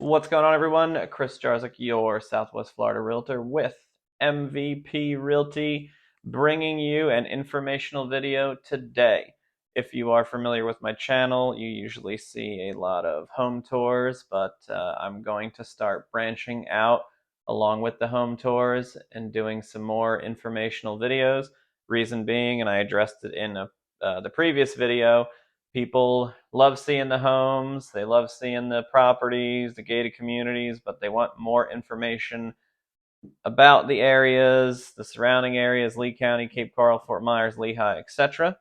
What's going on, everyone? Chris Jarzik, your Southwest Florida realtor with MVP Realty, bringing you an informational video today. If you are familiar with my channel, you usually see a lot of home tours, but I'm going to start branching out along with the home tours and doing some more informational videos. Reason being, and I addressed it in the previous video, people love seeing the homes, they love seeing the properties, the gated communities, but they want more information about the areas, the surrounding areas, Lee County, Cape Coral, Fort Myers, Lehigh, etc.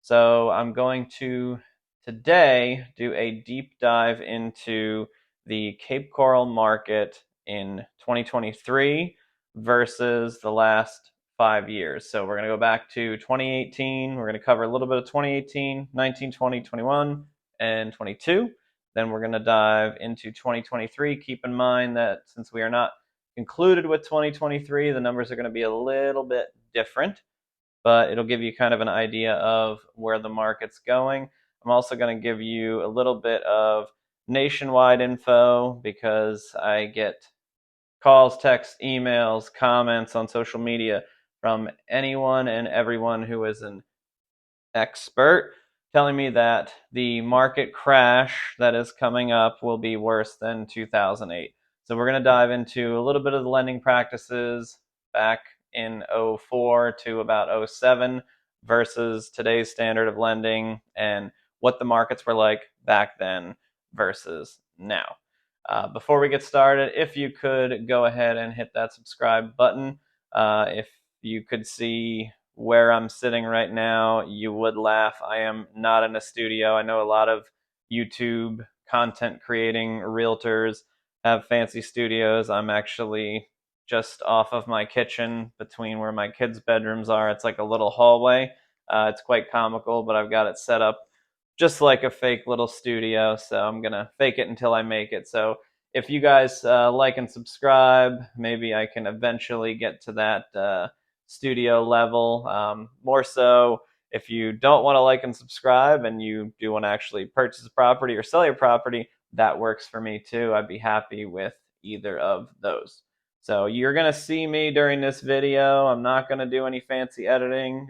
So I'm going to today do a deep dive into the Cape Coral market in 2023 versus the last 5 years. So we're going to go back to 2018. We're going to cover a little bit of 2018, 19, 20, 21, and 22. Then we're going to dive into 2023. Keep in mind that since we are not concluded with 2023, the numbers are going to be a little bit different, but it'll give you kind of an idea of where the market's going. I'm also going to give you a little bit of nationwide info because I get calls, texts, emails, comments on social media from anyone and everyone who is an expert telling me that the market crash that is coming up will be worse than 2008. So we're going to dive into a little bit of the lending practices back in '04 to about '07 versus today's standard of lending and what the markets were like back then versus now. Before we get started, if you could go ahead and hit that subscribe button. If you could see where I'm sitting right now, you would laugh. I am not in a studio. I know a lot of YouTube content creating realtors have fancy studios. I'm actually just off of my kitchen between where my kids' bedrooms are. It's like a little hallway. It's quite comical, but I've got it set up just like a fake little studio. So I'm going to fake it until I make it. So if you guys like and subscribe, maybe I can eventually get to that studio level. More so, if you don't want to like and subscribe and you do want to actually purchase a property or sell your property, that works for me too. I'd be happy with either of those. So you're going to see me during this video. I'm not going to do any fancy editing,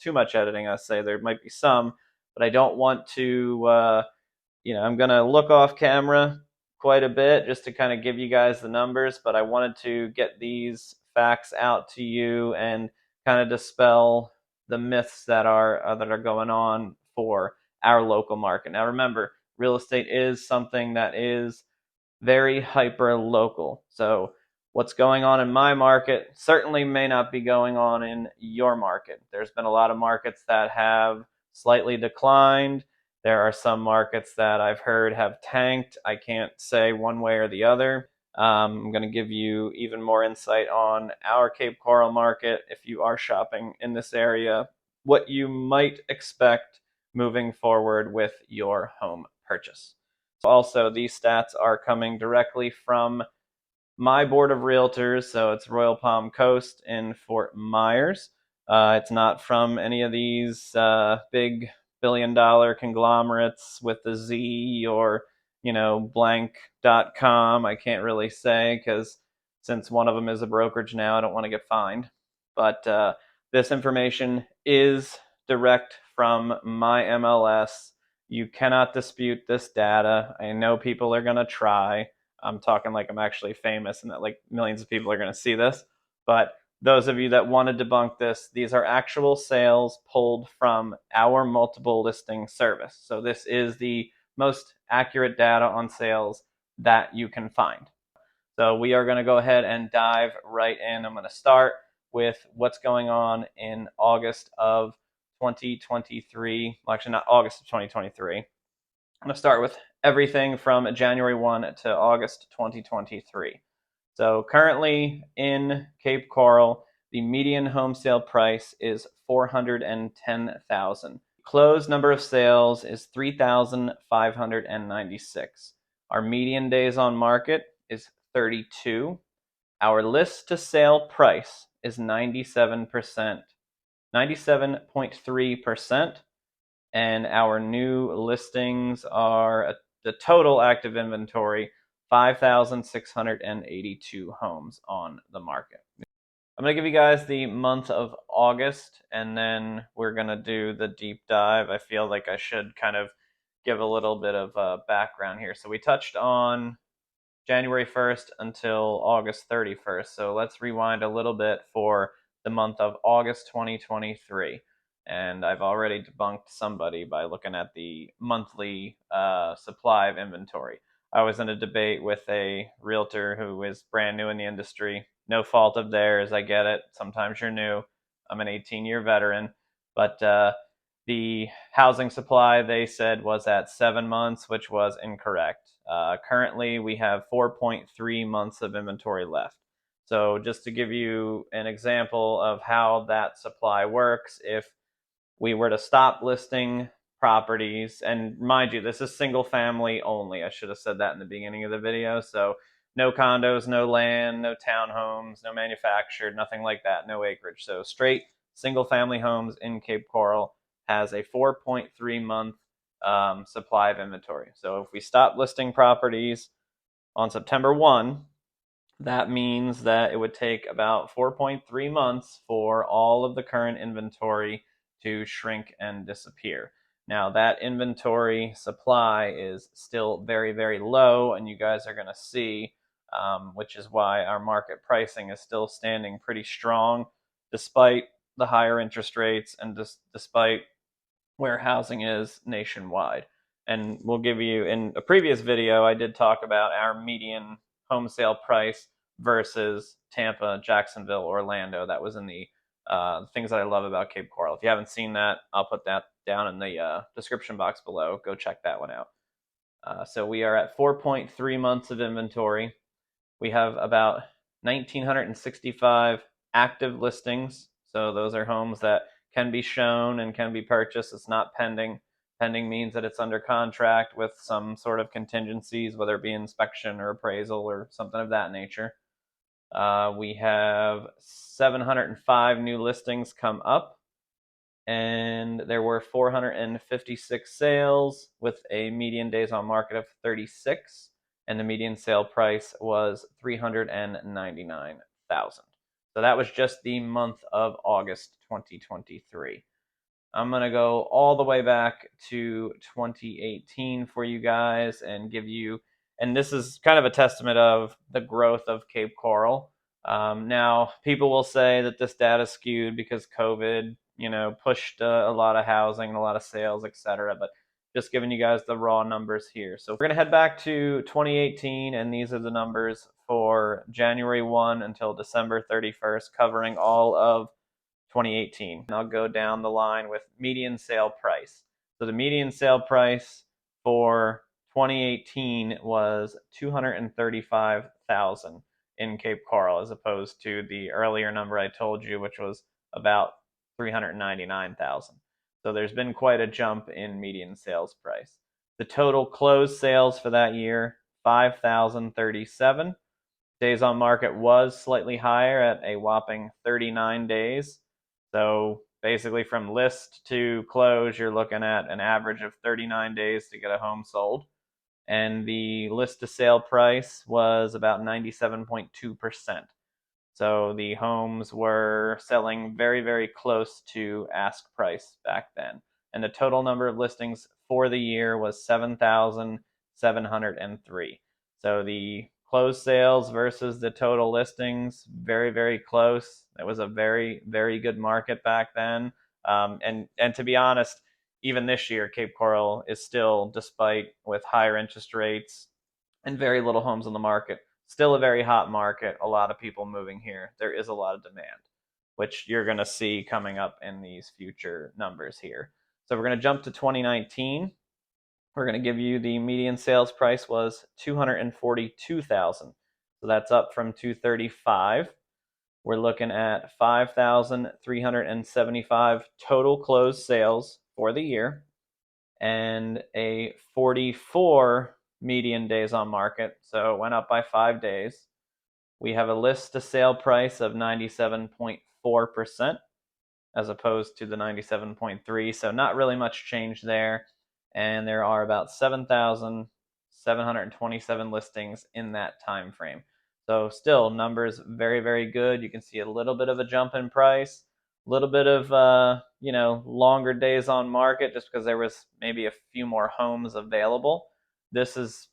too much editing, I say. There might be some, but I don't want to, I'm going to look off camera quite a bit just to kind of give you guys the numbers, but I wanted to get these facts out to you and kind of dispel the myths that are going on for our local market. Now remember, real estate is something that is very hyper local. So what's going on in my market certainly may not be going on in your market. There's been a lot of markets that have slightly declined. There are some markets that I've heard have tanked. I can't say one way or the other. I'm going to give you even more insight on our Cape Coral market if you are shopping in this area, what you might expect moving forward with your home purchase. Also, these stats are coming directly from my board of realtors, so it's Royal Palm Coast in Fort Myers. It's not from any of these big billion-dollar conglomerates with the Z or blank.com. I can't really say because since one of them is a brokerage now, I don't want to get fined. But this information is direct from my MLS. You cannot dispute this data. I know people are going to try. I'm talking like I'm actually famous and that like millions of people are going to see this. But those of you that want to debunk this, these are actual sales pulled from our multiple listing service. So this is the most accurate data on sales that you can find. So we are going to go ahead and dive right in. I'm going to start with what's going on in August of 2023. Well, actually not August of 2023. I'm going to start with everything from January 1 to August 2023. So currently in Cape Coral, the median home sale price is $410,000. Closed number of sales is 3,596. Our median days on market is 32. Our list to sale price is 97%, 97.3%. And our new listings are the total active inventory 5,682 homes on the market. I'm going to give you guys the month of August, and then we're going to do the deep dive. I feel like I should kind of give a little bit of background here. So we touched on January 1st until August 31st. So let's rewind a little bit for the month of August 2023. And I've already debunked somebody by looking at the monthly supply of inventory. I was in a debate with a realtor who is brand new in the industry. No fault of theirs. I get it. Sometimes you're new. I'm an 18-year veteran. But the housing supply, they said, was at 7 months, which was incorrect. Currently, we have 4.3 months of inventory left. So just to give you an example of how that supply works, if we were to stop listing properties, and mind you, this is single family only. I should have said that in the beginning of the video. So no condos, no land, no townhomes, no manufactured, nothing like that, no acreage. So straight single family homes in Cape Coral has a 4.3 month supply of inventory. So if we stop listing properties on September 1, that means that it would take about 4.3 months for all of the current inventory to shrink and disappear. Now, that inventory supply is still very, very low, and you guys are going to see, which is why our market pricing is still standing pretty strong despite the higher interest rates and despite where housing is nationwide. And we'll give you, in a previous video, I did talk about our median home sale price versus Tampa, Jacksonville, Orlando. That was in the things that I love about Cape Coral. If you haven't seen that, I'll put that down in the description box below. Go check that one out. So we are at 4.3 months of inventory. We have about 1,965 active listings. So those are homes that can be shown and can be purchased. It's not pending. Pending means that it's under contract with some sort of contingencies, whether it be inspection or appraisal or something of that nature. We have 705 new listings come up, and there were 456 sales with a median days on market of 36, and the median sale price was $399,000. So that was just the month of August 2023. I'm going to go all the way back to 2018 for you guys and give you, and this is kind of a testament of the growth of Cape Coral. Now, people will say that this data is skewed because COVID, pushed a lot of housing and a lot of sales, etc. But just giving you guys the raw numbers here. So we're going to head back to 2018, and these are the numbers for January 1 until December 31st, covering all of 2018. And I'll go down the line with median sale price. So the median sale price for 2018 was $235,000 in Cape Coral, as opposed to the earlier number I told you, which was about $399,000. So there's been quite a jump in median sales price. The total closed sales for that year, 5,037. Days on market was slightly higher at a whopping 39 days. So basically from list to close, you're looking at an average of 39 days to get a home sold. And the list to sale price was about 97.2%. So the homes were selling very, very close to ask price back then. And the total number of listings for the year was 7,703. So the closed sales versus the total listings, very, very close. It was a very, very good market back then. And to be honest, even this year, Cape Coral is still, despite with higher interest rates and very little homes on the market, still a very hot market. A lot of people moving here. There is a lot of demand, which you're going to see coming up in these future numbers here. So we're going to jump to 2019. We're going to give you the median sales price was $242,000. So that's up from $235,000. We're looking at 5,375 total closed sales for the year and a 44 median days on market. So it went up by 5 days. We have a list to sale price of 97.4% as opposed to the 97.3%. So not really much change there. And there are about 7,000 727 listings in that time frame. So still numbers very, very good. You can see a little bit of a jump in price, a little bit of longer days on market just because there was maybe a few more homes available. This is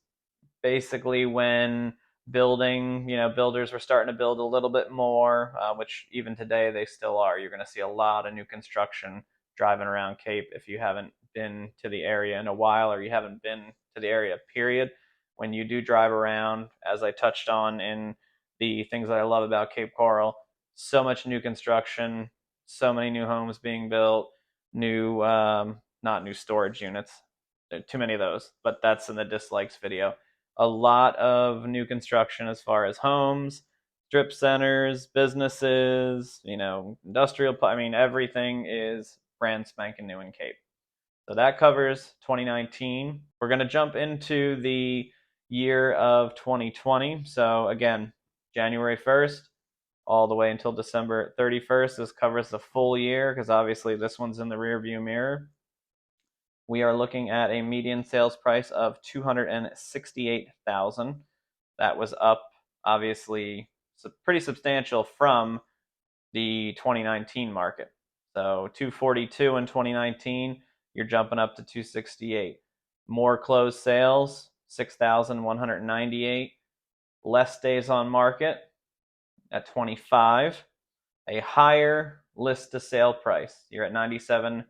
basically when builders were starting to build a little bit more, which even today they still are. You're going to see a lot of new construction driving around Cape if you haven't been to the area in a while, or you haven't been to the area, period. When you do drive around, as I touched on in the things that I love about Cape Coral, so much new construction, so many new homes being built, new, not new storage units, there are too many of those, but that's in the dislikes video. A lot of new construction as far as homes, strip centers, businesses, industrial. I mean, everything is brand spanking new in Cape. So that covers 2019. We're going to jump into the year of 2020. So again, January 1st all the way until December 31st. This covers the full year because obviously this one's in the rear view mirror. We are looking at a median sales price of $268,000. That was up, obviously, pretty substantial from the 2019 market. So 242 in 2019, you're jumping up to 268. More closed sales, 6,198. Less days on market at 25. A higher list to sale price. You're at 97.9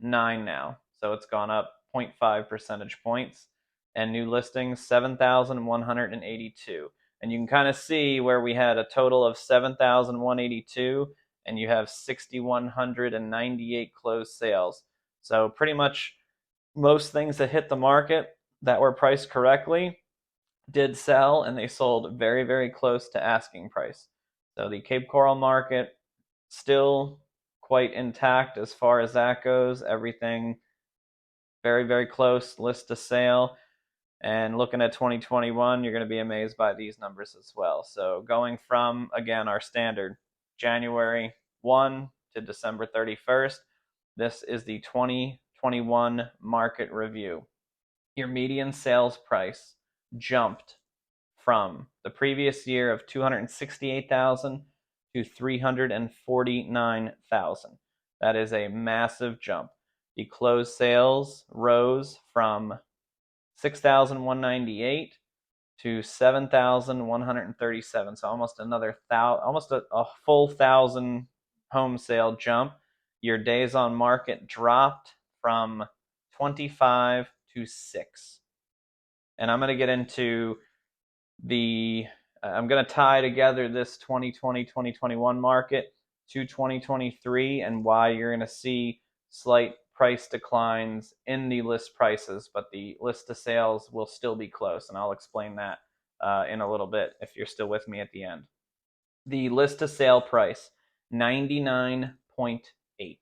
now. So it's gone up 0.5 percentage points. And new listings, 7,182. And you can kind of see where we had a total of 7,182 and you have 6,198 closed sales. So pretty much most things that hit the market that were priced correctly did sell, and they sold very, very close to asking price. So the Cape Coral market still quite intact as far as that goes. Everything very, very close, list to sale. And looking at 2021, you're going to be amazed by these numbers as well. So going from, again, our standard January 1 to December 31st, this is the 2021 market review. Your median sales price jumped from the previous year of $268,000 to $349,000. That is a massive jump. The closed sales rose from 6,198 to 7,137. So almost a full 1,000 home sale jump. Your days on market dropped from 25 to 6. And I'm going to get into I'm going to tie together this 2020-2021 market to 2023 and why you're going to see slight price declines in the list prices, but the list to sales will still be close, and I'll explain that in a little bit if you're still with me at the end. The list to sale price, 99.8.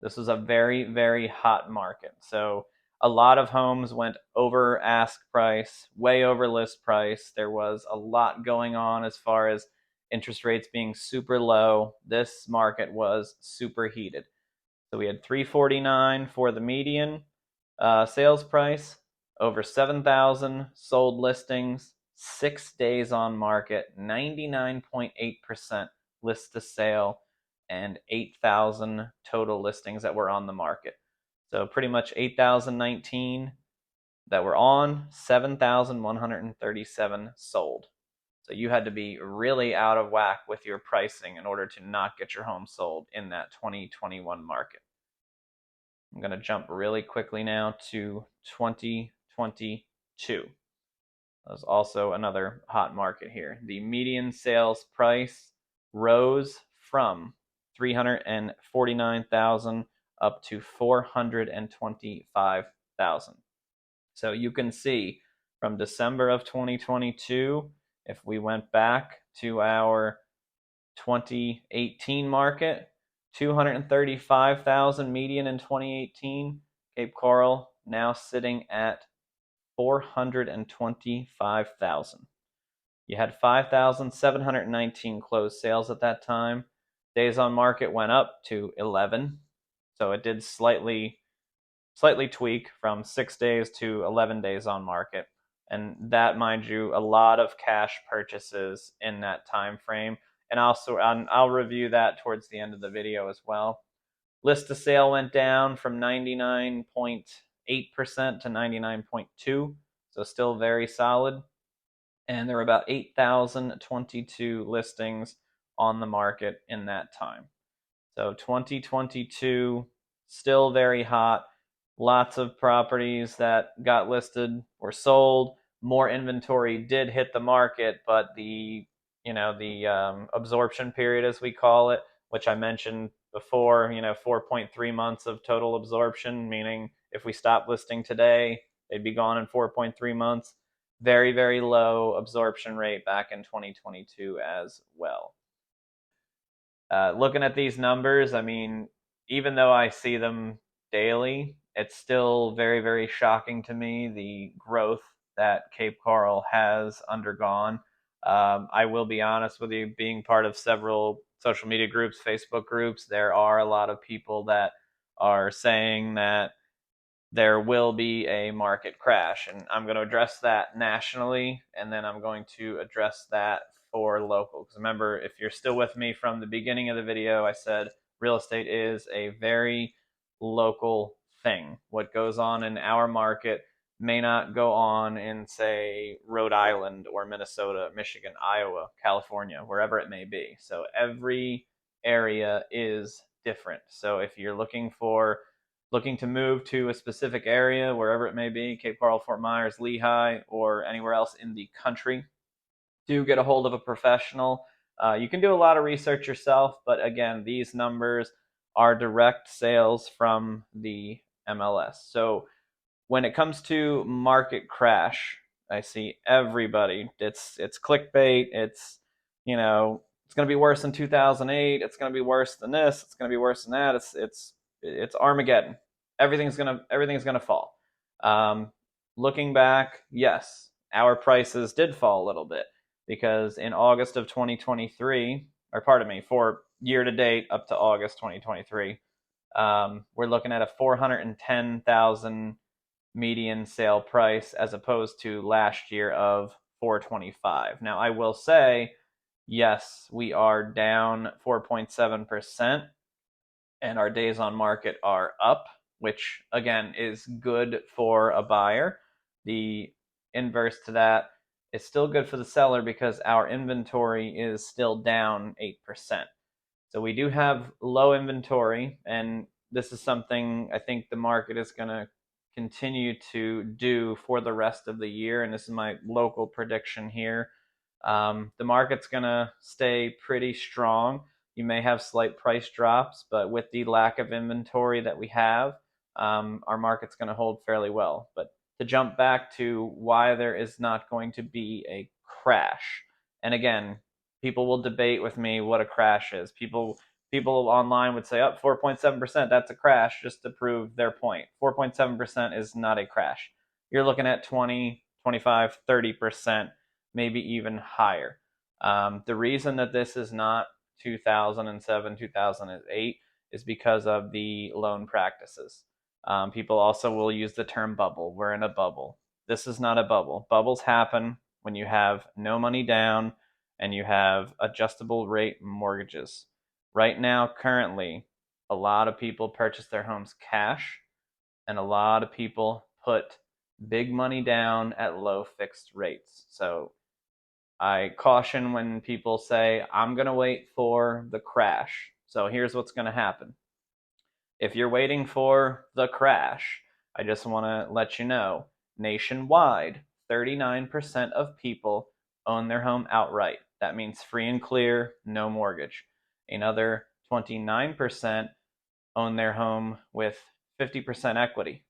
This was a very, very hot market. So a lot of homes went over ask price, way over list price. There was a lot going on as far as interest rates being super low. This market was super heated. So we had $349 for the median sales price, over 7,000 sold listings, 6 days on market, 99.8% list to sale, and 8,000 total listings that were on the market. So pretty much 8,019 that were on, 7,137 sold. So you had to be really out of whack with your pricing in order to not get your home sold in that 2021 market. I'm going to jump really quickly now to 2022. There's also another hot market here. The median sales price rose from $349,000 up to $425,000. So you can see from December of 2022, if we went back to our 2018 market, 235,000 median in 2018. Cape Coral now sitting at 425,000. You had 5,719 closed sales at that time. Days on market went up to 11. So it did slightly slightly tweak from 6 days to 11 days on market. And that, mind you, a lot of cash purchases in that time frame. And also, I'll review that towards the end of the video as well. List to sale went down from 99.8% to 99.2%, so still very solid. And there were about 8,022 listings on the market in that time. So 2022, still very hot. Lots of properties that got listed or sold. More inventory did hit the market, but the absorption period, as we call it, which I mentioned before, 4.3 months of total absorption, meaning if we stop listing today, they'd be gone in 4.3 months. Very, very low absorption rate back in 2022 as well. Looking at these numbers, I mean, even though I see them daily, it's still very, very shocking to me, the growth that Cape Coral has undergone. I will be honest with you, being part of several social media groups, Facebook groups, there are a lot of people that are saying that there will be a market crash. And I'm going to address that nationally, and then I'm going to address that for local. Because remember, if you're still with me from the beginning of the video, I said real estate is a very local thing. What goes on in our market may not go on in, say, Rhode Island or Minnesota, Michigan, Iowa, California, wherever it may be. So every area is different. So if you're looking to move to a specific area, wherever it may be, Cape Coral, Fort Myers, Lehigh, or anywhere else in the country, do get a hold of a professional. You can do a lot of research yourself, but again, these numbers are direct sales from the MLS. So when it comes to market crash, I see everybody. It's clickbait. It's going to be worse than 2008. It's going to be worse than this. It's going to be worse than that. It's Armageddon. Everything's gonna fall. Looking back, yes, our prices did fall a little bit because in August of 2023, or pardon me, for year to date up to August 2023, we're looking at a 410,000 median sale price as opposed to last year of 425. Now, I will say, yes, we are down 4.7%, and our days on market are up, which again is good for a buyer. The inverse to that is still good for the seller because our inventory is still down 8%. So we do have low inventory, and this is something I think the market is going to continue to do for the rest of the year, and this is my local prediction here. The market's going to stay pretty strong. You may have slight price drops, but with the lack of inventory that we have, our market's going to hold fairly well. But to jump back to why there is not going to be a crash, and again, people will debate with me what a crash is. People online would say, up 4.7%, that's a crash, just to prove their point. 4.7% is not a crash. You're looking at 20, 25, 30%, maybe even higher. The reason that this is not 2007, 2008 is because of the loan practices. People also will use the term bubble. We're in a bubble. This is not a bubble. Bubbles happen when you have no money down and you have adjustable rate mortgages. Right now, currently, a lot of people purchase their homes cash, and a lot of people put big money down at low fixed rates. So I caution when people say, I'm going to wait for the crash. So here's what's going to happen. If you're waiting for the crash, I just want to let you know, nationwide, 39% of people own their home outright. That means free and clear, no mortgage. Another 29% own their home with 50% equity.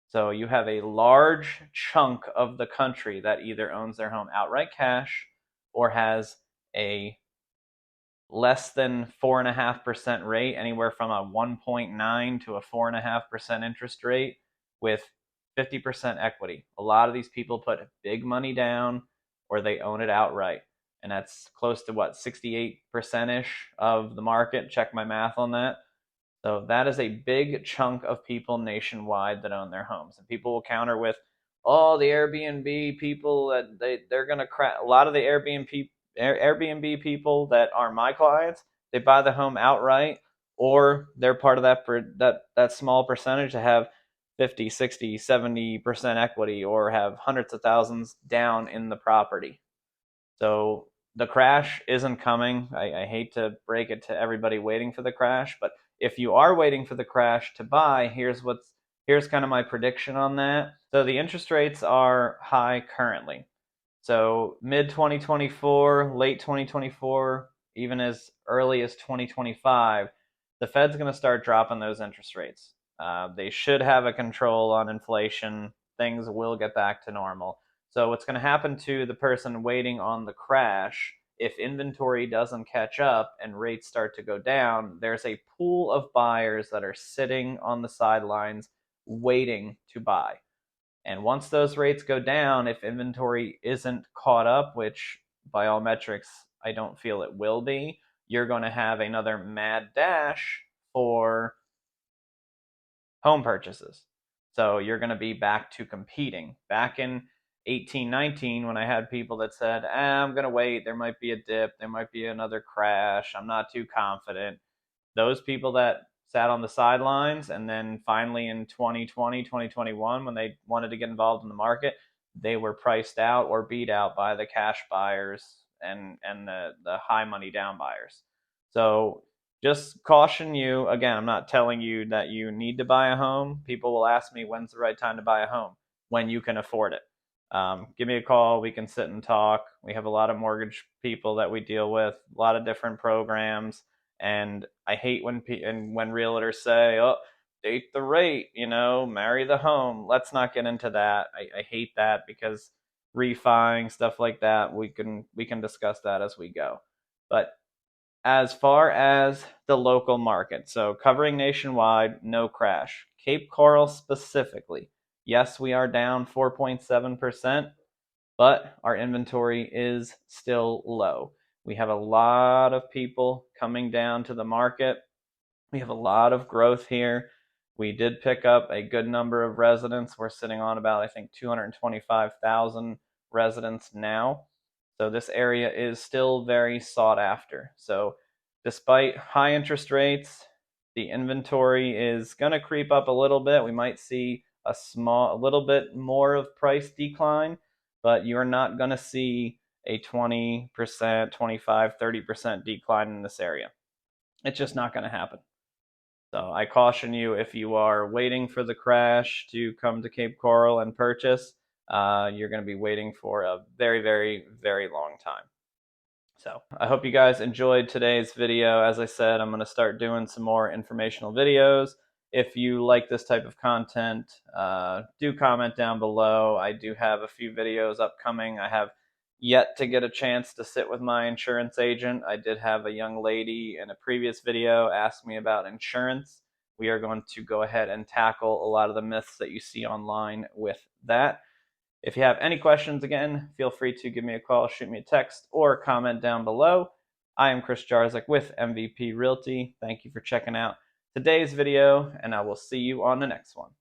So you have a large chunk of the country that either owns their home outright cash or has a less than 4.5% rate, anywhere from a 1.9 to a 4.5% interest rate with 50% equity. A lot of these people put big money down or they own it outright. And that's close to 68%-ish of the market. Check my math on that. So that is a big chunk of people nationwide that own their homes. And people will counter with, oh, the Airbnb people that they're going to crash. A lot of the Airbnb people that are my clients, they buy the home outright, or they're part of that small percentage that have 50, 60, 70% equity, or have hundreds of thousands down in the property. So the crash isn't coming. I hate to break it to everybody waiting for the crash, but if you are waiting for the crash to buy, here's kind of my prediction on that. So the interest rates are high currently. So mid 2024, late 2024, even as early as 2025, the Fed's going to start dropping those interest rates. They should have a control on inflation. Things will get back to normal. So what's going to happen to the person waiting on the crash, if inventory doesn't catch up and rates start to go down, there's a pool of buyers that are sitting on the sidelines waiting to buy. And once those rates go down, if inventory isn't caught up, which by all metrics I don't feel it will be, you're going to have another mad dash for home purchases. So you're going to be back to competing. Back in 1819, when I had people that said, I'm going to wait, there might be a dip, there might be another crash, I'm not too confident. Those people that sat on the sidelines, and then finally in 2020, 2021, when they wanted to get involved in the market, they were priced out or beat out by the cash buyers and the high money down buyers. So just caution you, again, I'm not telling you that you need to buy a home. People will ask me, when's the right time to buy a home? When you can afford it. Give me a call. We can sit and talk. We have a lot of mortgage people that we deal with, a lot of different programs. And I hate when realtors say, "Oh, date the rate, marry the home." Let's not get into that. I hate that, because refining stuff like that, we can discuss that as we go. But as far as the local market, so covering nationwide, no crash. Cape Coral specifically, yes, we are down 4.7%, but our inventory is still low. We have a lot of people coming down to the market. We have a lot of growth here. We did pick up a good number of residents. We're sitting on about, I think, 225,000 residents now. So this area is still very sought after. So despite high interest rates, the inventory is going to creep up a little bit. We might see a little bit more of price decline, but you're not going to see a 20%, 25, 30% decline in this area. It's just not going to happen. So I caution you, if you are waiting for the crash to come to Cape Coral and purchase, you're going to be waiting for a very, very, very long time. So I hope you guys enjoyed today's video. As I said, I'm going to start doing some more informational videos. If you like this type of content, do comment down below. I do have a few videos upcoming. I have yet to get a chance to sit with my insurance agent. I did have a young lady in a previous video ask me about insurance. We are going to go ahead and tackle a lot of the myths that you see online with that. If you have any questions, again, feel free to give me a call, shoot me a text, or comment down below. I am Chris Jarzik with MVP Realty. Thank you for checking out today's video, and I will see you on the next one.